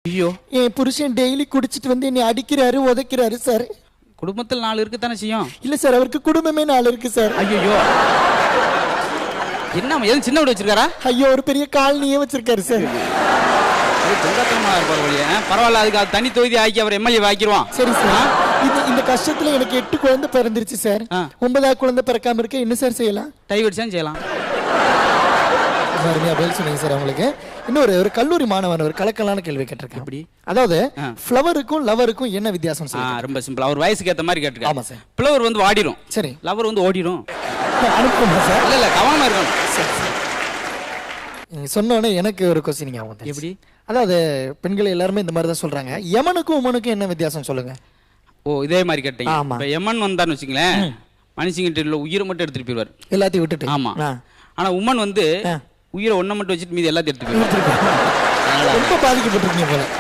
ஐயோ, என் புருஷன் டெய்லி குடிச்சிட்டு வந்து என்னை அடிக்கிறாரு உதைக்கிறாரு சார். குடும்பத்தில் 4 இருக்குத்தானே செய்யும். இல்ல சார், அவருக்கு குடும்பமே 4 இருக்கு சார். ஐயோ, என்ன எதுவும் சின்ன வீடு வச்சிருக்காரா? ஐயோ, ஒரு பெரிய காலனியே வச்சிருக்காரு சார். பரவாயில்ல, அதுக்கு அது தனி தொகுதி ஆக்கி அவர் எம்எல்ஏ ஆக்கிடுவான். சரி சார், இந்த கஷ்டத்துல எனக்கு 8 குழந்தை பிறந்துருச்சு சார். 9வது குழந்தை பிறக்காம இருக்க என்ன சார் செய்யலாம்? டைவர்ட் செய்யலாம். அருமையா பதில் சொன்னீங்க சார். உங்களுக்கு இன்னொரு ஒரு கல்லூரி மாணவன் ஒரு கலக்கலான கேள்வி கேட்டிருக்கேன். எப்படி? அதாவது ஃப்ளவருக்கும் லவருக்கும் என்ன வித்தியாசம் சார்? ரொம்ப சிம்பிள். அவர் வயசுக்கு ஏற்ற மாதிரி கேட்டிருக்காரு. ஆமா சார். ஃப்ளவர் வந்து வாடிடும், சரி. லவர் வந்து ஓடிடும். அனுப்புமா சார்? இல்ல கவனமா இருக்கணும். சரி சார். நீங்க சொன்னோடனே எனக்கு ஒரு கொஸ்டின் ஞாபகம் வந்துச்சு. எப்படி? அதாவது பெண்கள் எல்லாருமே இந்த மாதிரி தான் சொல்றாங்க. யமனுக்கும் உமனுக்கும் என்ன வித்தியாசம் சொல்லுங்க. ஓ, இதே மாதிரி கேட்டீங்க. ஆமா. இப்ப எமன் வந்தான்னு வச்சுங்களேன், மனுஷங்கிட்ட உயிரை மட்டும் எடுத்துட்டு போயிடுவார். எல்லாத்தையும் விட்டுட்டு. ஆமா. ஆனா உமன் வந்து உயிரை ஒன்றை மட்டும் வச்சுட்டு மீதி எல்லாத்தையும் எடுத்துட்டு போயிடுவார். ரொம்ப பாதிக்கப்பட்டிருக்கீங்க போல.